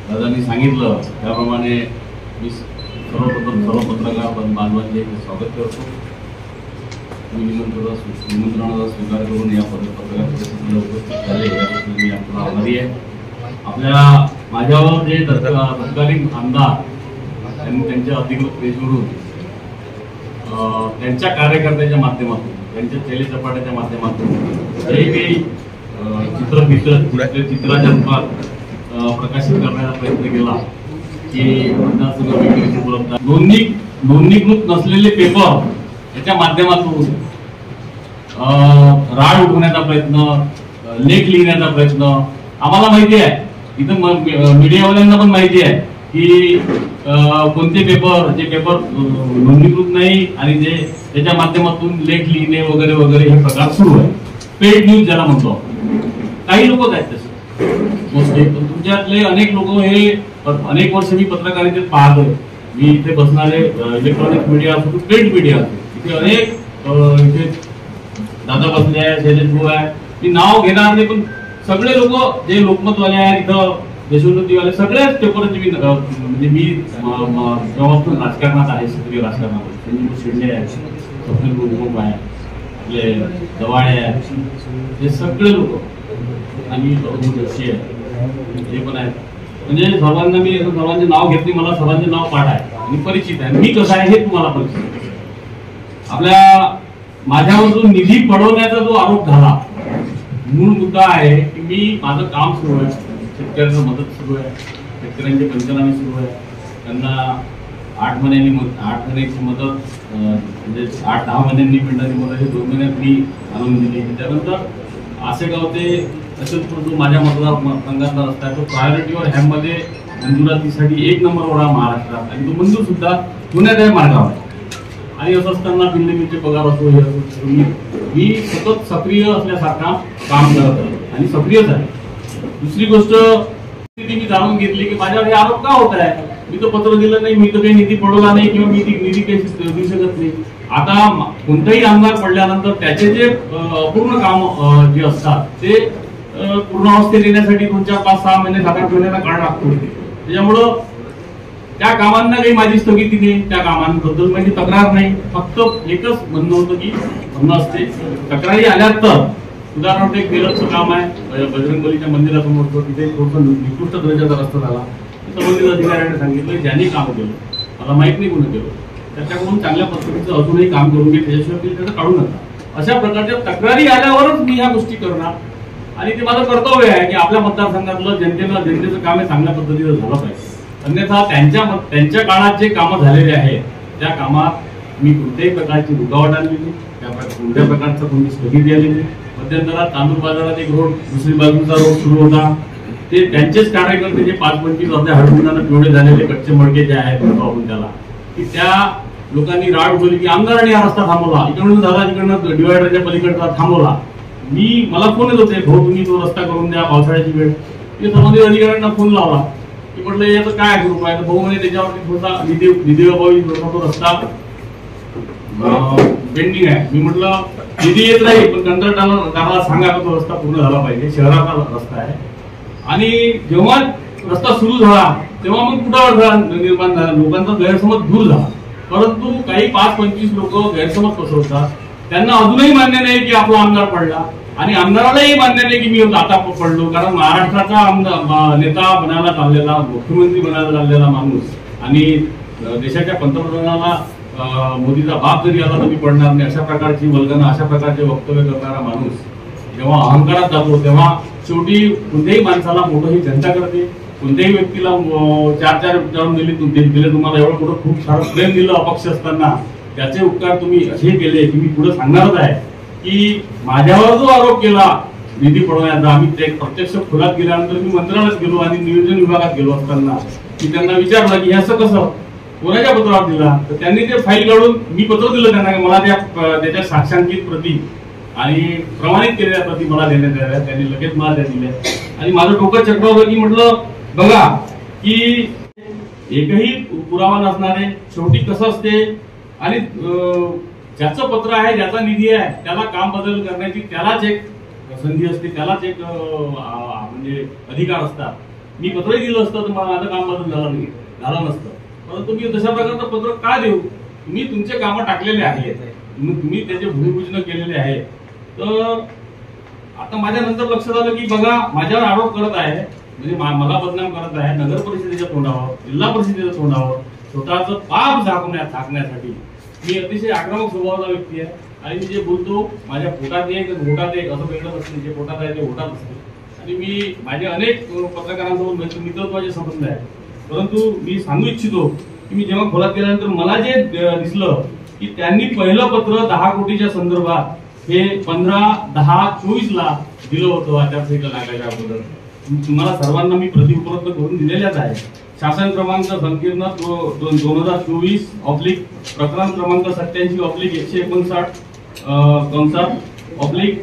दादांनी सांगितलं त्याप्रमाणे मी सर्वप्रथम सर्व पत्रकार बांधवांचे स्वागत करतो। मी निमंत्रणाचा स्वीकार करून या पत्रकार परिषदेला उपस्थित झाले याबद्दल मी आपला आभारी आहे। आपल्या माझ्यावर जे तत्कालीन आमदार त्यांनी त्यांच्या अधिकृत पेजवरून त्यांच्या कार्यकर्त्याच्या माध्यमातून त्यांच्या चेलेचपाट्याच्या माध्यमातून जे काही चित्राच्या रूपात प्रकाशित करण्याचा प्रयत्न केला की नोंदणीकृत नसलेले पेपर याच्या माध्यमातून राळ उठवण्याचा प्रयत्न, लेख लिहिण्याचा प्रयत्न आम्हाला माहिती आहे, इथं मीडियावाल्यांना पण माहिती आहे की कोणते पेपर जे पेपर नोंदणीकृत नाही आणि जे त्याच्या माध्यमातून लेख लिहिणे वगैरे वगैरे हे प्रकार सुरू आहे। पेड न्यूज ज्याला म्हणतो, काही लोक आहेत तसे मोस्टली, पण तुमच्यातले अनेक लोक हे अनेक वर्ष मी पत्रकारितेत पाहतोय। मी इथे बसणारे इलेक्ट्रॉनिक मीडिया असो, प्रिंट मीडिया असो, इथे अनेक इथे दादा बसले आहे, शैलेश भाऊ आहे, मी नाव घेणार नाही, पण सगळे लोक जे लोकमतवाले आहेत, इथं देशोन्नतीवाले सगळ्याच पेपरचे मी म्हणजे मी जेव्हापासून राजकारणात आहे, सक्रिय राजकारणात संजीव शिंदे आहे, स्वप्नील गुरुमुख आहे, आपले दवाळे आहे, हे सगळे लोक आणि जोशी आहे हे पण आहेत। म्हणजे सर्वांना मी सर्वांचे नाव घेतले, मला सर्वांचे नाव पाठ आहे आणि परिचित आहे, मी कसं आहे हे तुम्हाला परिचित आहे। आपल्या माझ्यावर जो निधी पडवण्याचा जो आरोप झाला, मूळ मुद्दा आहे की मी माझं काम सुरू आहे, शेतकऱ्यांना मदत सुरू आहे, शेतकऱ्यांचे पंचनामे सुरू आहे, त्यांना 8 महिन्याची मदत म्हणजे 8-10 महिन्यांनी मिळणारी मदत हे 2 महिन्यात मी आणून दिली। त्यानंतर आसेगाव ते अशोकपूर जो माझ्या मतदारसंघातला रस्ता आहे तो प्रायोरिटीवर हॅममध्ये मंजुरातीसाठी 1 नंबरवर आहे महाराष्ट्रात, आणि तो मंजूर सुद्धा पुण्यात आहे मार्गावर। आणि असं असताना बिल्डिंगचे पगार असो हे असो, मी सतत सक्रिय असल्यासारखा काम करत आहे आणि सक्रियच आहे। दुसरी गोष्ट मी जाणून घेतली की माझ्यावर हे आरोप का होत आहे, मी तर पत्र दिलं नाही, मी तर काही निधी पडवला नाही किंवा मी निधी काही देऊ शकत नाही। आता कोणताही आमदार पडल्यानंतर त्याचे जे अपूर्ण काम जे असतात ते पूर्णावस्थेत येण्यासाठी 2, 4, 5, 6 महिने 7-8 महिन्याचा काळ लागतो। त्याच्यामुळं त्या कामांना काही माझी स्थगिती नाही, त्या कामांबद्दल माझी तक्रार नाही, फक्त एकच म्हणणं होतं की म्हणणं असते तक्रारी आल्या तर, उदाहरणार्थ एक बेलचं काम आहे बजरंगबलीच्या मंदिरासमोरचं, तिथे थोडंसं निकृष्ट दर्जाचा रस्ता झाला, संबंधित अधिकाऱ्याने सांगितलं ज्यांनी काम केलं, मला माहित नाही कोणी केलं, त्याच्याकडून चांगल्या पद्धतीचं अजूनही काम करून घे, त्याच्याशिवाय त्याचं काढू नका। अशा प्रकारच्या तक्रारी आल्यावरच मी ह्या गोष्टी करणार, आणि ते माझं कर्तव्य आहे की आपल्या मतदारसंघातलं जनतेचं काम हे चांगल्या पद्धतीनं झालं पाहिजे। अन्यथा त्यांच्या काळात जे कामं झालेले आहेत त्या कामात मी कोणत्याही प्रकारची रुकावट आणली नाही, कोणत्या प्रकारचं कोणती स्थगिती आली नाही। मध्यंतरात तांदूळ बाजारात एक रोड, दुसरी बाजूचा रोड सुरू होता, ते त्यांचेच कार्यकर्ते जे 5-25 अर्ध्या हळकुंडाने पिवळे झालेले कच्चे मडके जे आहेत आपण त्याला, की त्या लोकांनी राळ उठवली की आमदारांनी हा रस्ता थांबवला, इकडून झाला तिकडनं डिवायडरच्या पलीकडचा थांबवला। मला फोन येत होते, भाऊ तुम्ही तो रस्ता करून द्या, पावसाळ्याची वेळ, मी संबंधित अधिकाऱ्यांना फोन लावला की म्हटलं याचं काय स्वरूप आहे, तर भाऊ म्हणे त्याच्यावरती थोडासा निधीअभावी तो रस्ता पेंडिंग आहे। मी म्हटलं निधी येत नाही, पण कंत्राटदाराला सांगा तो रस्ता पूर्ण झाला पाहिजे, शहराचा रस्ता आहे। आणि जेव्हा रस्ता सुरू झाला तेव्हा मग कुठं अडथळा निर्माण झाला, लोकांचा गैरसमज दूर झाला, परंतु काही 5-25 लोक गैरसमज पसरवतात, त्यांना अजूनही मान्य नाही की आपला आमदार पडला, आणि आमदारालाही मान्य नाही की मी आता पडलो, कारण महाराष्ट्राचा नेता बनायला चाललेला, मुख्यमंत्री बनायला चाललेला माणूस आणि देशाच्या पंतप्रधानाला मोदीचा बाप जरी आला तरी पडणार नाही, अशा प्रकारची वल्गना, अशा प्रकारचे वक्तव्य करणारा माणूस जेव्हा अहंकारात जातो तेव्हा शेवटी कोणत्याही माणसाला मोठं ही जनता करते। कोणत्याही व्यक्तीला 4-4 टर्म दिले, तुम्हाला एवढं मोठं खूप सारं प्रेम दिलं अपक्ष असताना, त्याचे उपकार तुम्ही असे केले की मी पुढे सांगणारच आहे की माझ्यावर जो आरोप केला निधी पडवण्याचा, आम्ही ते प्रत्यक्ष खोलात गेल्यानंतर मी मंत्रालयात गेलो आणि नियोजन विभागात गेलो असताना मी त्यांना विचारलं की असं कसं, कोणाच्या पत्रावर दिला, तर त्यांनी ते फाईल काढून मी पत्र दिलं त्यांना, मला त्याच्या साक्षांकित प्रती आणि प्रमाणित केलेल्या प्रती मला देण्यात आल्या, त्यांनी लगेच मला त्या दिल्या। आणि माझं डोकं चक्रावलं की म्हटलं बघा की एकही पुरावा नसणारे, शेवटी कसं असते, आणि ज्याचं पत्र आहे, ज्याचा निधी आहे, त्याला काम बदल करण्याची त्यालाच एक संधी असते, त्यालाच एक म्हणजे अधिकार असतात. मी पत्रही दिलं असतं तर माझं काम बदल झालं नसतं. परंतु मी तशा प्रकारचं पत्र का देऊ? मी तुमचे कामं टाकलेले आहेत, तुम्ही त्याचे भूमिपूजन केलेले आहे. तर आता माझ्या नंतर लक्षात आलं की बघा माझ्यावर आरोप करत आहे, म्हणजे मला बदनाम करत आहे नगर परिषदेच्या तोंडावर, जिल्हा परिषदेच्या तोंडावर, स्वतःचं पाप झाकण्यासाठी. मी अतिशय आक्रमक स्वभावाचा व्यक्ती आहे आणि मी जे बोलतो माझ्या पोटात एक घोटात एक असं वेगळं असते, जे पोटात आहे ते घोटात असते. आणि मी माझे अनेक पत्रकारांसोबत मित्रत्वाचे संबंध आहेत. परंतु मी सांगू इच्छितो की मी जेव्हा खोलात गेल्यानंतर मला जे दिसलं की त्यांनी पहिलं पत्र 10 कोटीच्या संदर्भात हे 15/10/24 ला दिलं होतं आचारसंहिता लागायच्या अगोदर. तुम्हाला सर्वांना मी प्रति उपलब्ध करून दिलेल्याच आहे. शासन क्रमांक संकीर्ण 2024 ऑब्लिक प्रकरण क्रमांक 87/159 कंसात ऑब्लिक